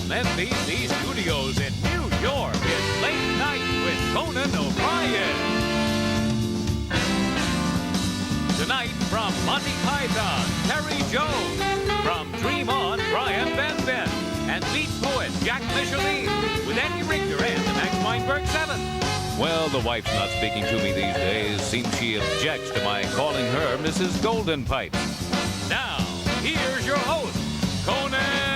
NBC Studios in New York, it's Late Night with Conan O'Brien. Tonight from Monty Python, Terry Jones. From Dream On, Brien, and Beach Poet Jack Micheline with Andy Richter and the Max Weinberg 7. Well, the wife's not speaking to me these days. Seems she objects to my calling her Mrs. Goldenpipe. Now, here's your host, Conan O'Brien.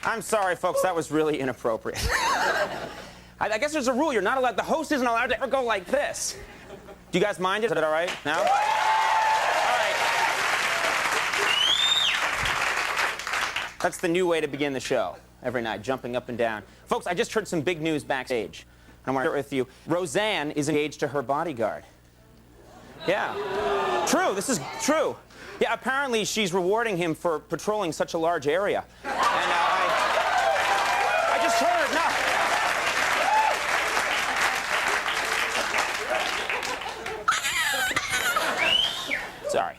I'm sorry, folks, that was really inappropriate. I guess there's a rule. You're not allowed, the host isn't allowed to ever go like this. Do you guys mind it? Is that all right? No? All right. That's the new way to begin the show every night, jumping up and down. Folks, I just heard some big news backstage. I want to share it with you. Roseanne is engaged to her bodyguard. Yeah. True, this is true. Yeah, apparently she's rewarding him for patrolling such a large area. And I just heard, no. Sorry.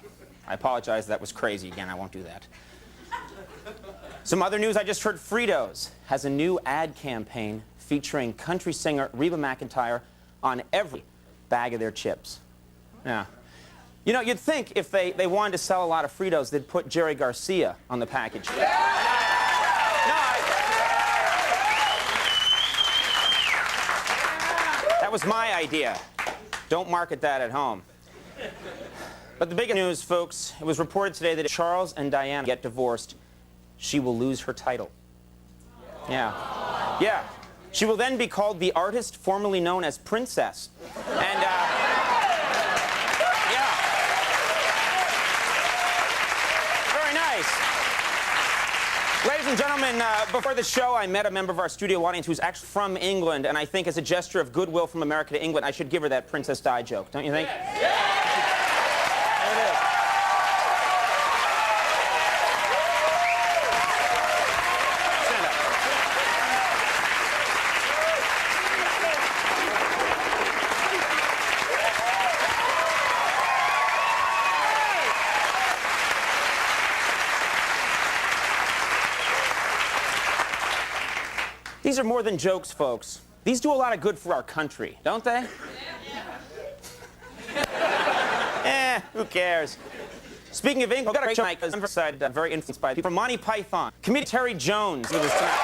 I apologize, that was crazy again. I won't do that. Some other news, I just heard Fritos has a new ad campaign featuring country singer Reba McEntire on every bag of their chips. Yeah. You know, you'd think if they wanted to sell a lot of Fritos, they'd put Jerry Garcia on the package. That was my idea. Don't market that at home. But the big news, folks, it was reported today that if Charles and Diana get divorced, she will lose her title. Yeah. Yeah. She will then be called the artist formerly known as Princess. And, ladies and gentlemen, before the show, I met a member of our studio audience who's actually from England, and I think as a gesture of goodwill from America to England, I should give her that Princess Di joke, don't you think? Yeah. There it is. Stand up. These are more than jokes, folks. These do a lot of good for our country, don't they? Who cares? Speaking of England, I've got a great show tonight, very influenced by people from Monty Python. Comedian Terry Jones with us tonight.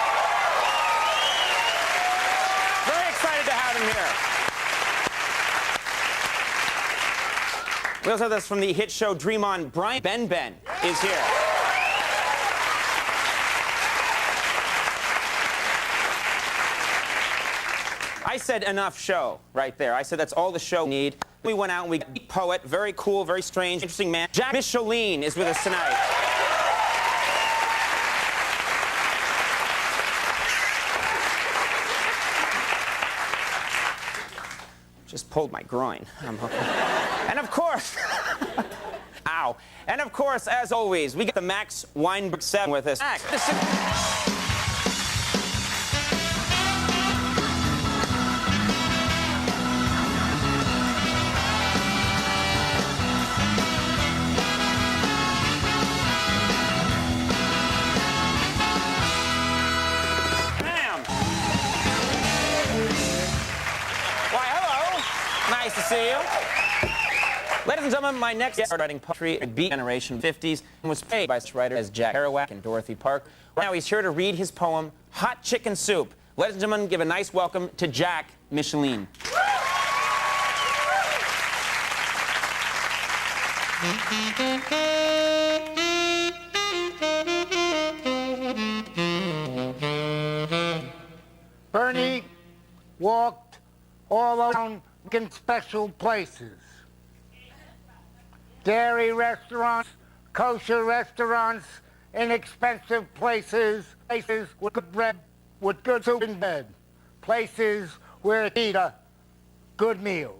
Very excited to have him here. We also have this from the hit show Dream On. Brien is here. I said enough show right there. I said that's all the show need. We went out and we got a poet, very cool, very strange, interesting man. Jack Micheline is with us tonight. Just pulled my groin. And of course, ow. And of course, as always, we got the Max Weinberg 7 with us. Max, nice to see you. Ladies and gentlemen, my next guest started writing poetry at Beat Generation 50s and was paid by such writers as Jack Kerouac and Dorothy Park. Right now he's here to read his poem, Hot Chicken Soup. Ladies and gentlemen, give a nice welcome to Jack Micheline. Bernie walked all around in special places. Dairy restaurants, kosher restaurants, inexpensive places with good bread, with good soup in bed. Places where to eat a good meal.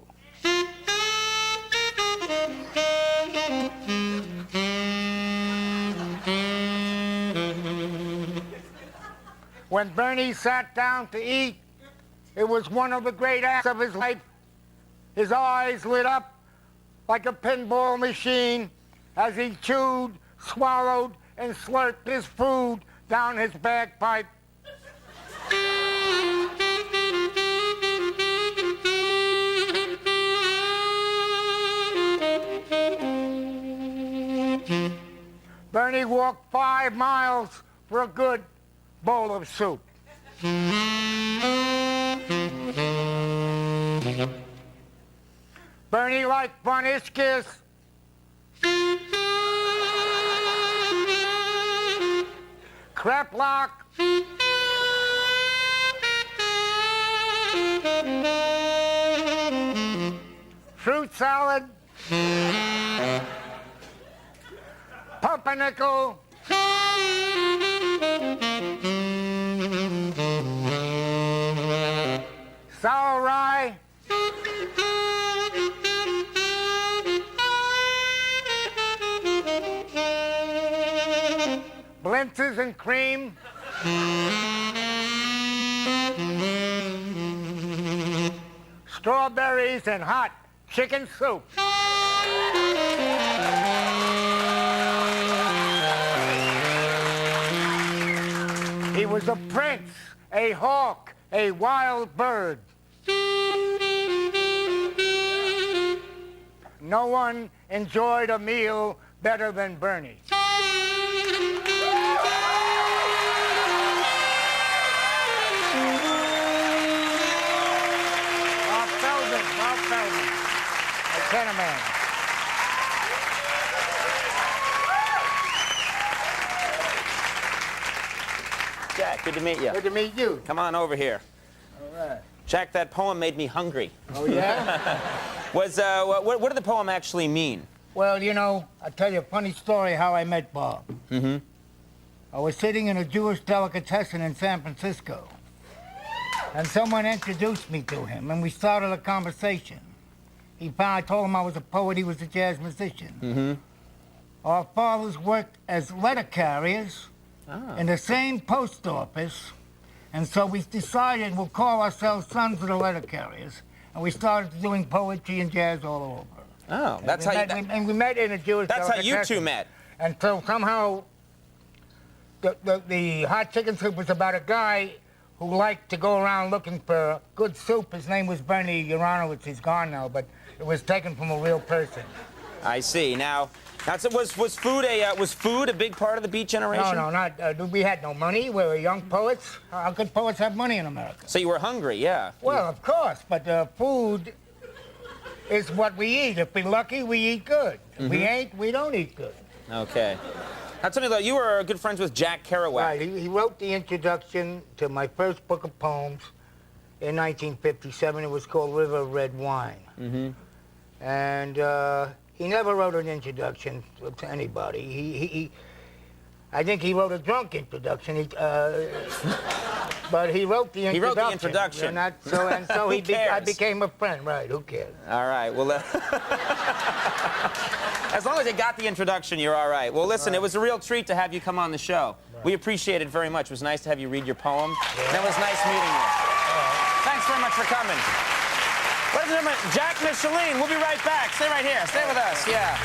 When Bernie sat down to eat, it was one of the great acts of his life. His eyes lit up like a pinball machine as he chewed, swallowed, and slurped his food down his bagpipe. Bernie walked 5 miles for a good bowl of soup. Bernie liked Bonischkis. Kreplock. Fruit salad. Pumpernickel. Sour rye. Blintzes and cream. Strawberries and hot chicken soup. He was a prince, a hawk, a wild bird. No one enjoyed a meal better than Bernie. Feldman. Lieutenant man. Jack, good to meet you. Good to meet you. Come on over here. All right. Jack, that poem made me hungry. Oh, yeah? What did the poem actually mean? Well, you know, I'll tell you a funny story how I met Bob. Mm-hmm. I was sitting in a Jewish delicatessen in San Francisco, and someone introduced me to him, and we started a conversation. I told him I was a poet, he was a jazz musician. Mm-hmm. Our fathers worked as letter carriers in the same post office, and so we decided we'll call ourselves Sons of the Letter Carriers, and we started doing poetry and jazz all over. Oh, that's how and we met in a Jewish That's how you delicatessen. two met. And so somehow the hot chicken soup was about a guy who liked to go around looking for good soup. His name was Bernie Uranowitz. He's gone now, but it was taken from a real person. I see. Now so was food a big part of the Beat Generation? No, not. We had no money. We were young poets. How could poets have money in America? So you were hungry, yeah. Well, of course, but food is what we eat. If we're lucky, we eat good. If we ain't, we don't eat good. Okay. Now tell me, though, you were good friends with Jack Kerouac. Right. He wrote the introduction to my first book of poems in 1957. It was called River of Red Wine. Mm-hmm. And he never wrote an introduction to anybody. I think he wrote a drunk introduction. But he wrote the introduction. He wrote the introduction. So Who cares? I became a friend. Right? Who cares? All right. Well, as long as you got the introduction, you're all right. Well, listen, it was a real treat to have you come on the show. Right. We appreciate it very much. It was nice to have you read your poem. Yeah. And it was nice meeting you. Thanks very much for coming. Ladies and gentlemen, Jack Micheline. We'll be right back. Stay right here. Stay with us. Yeah.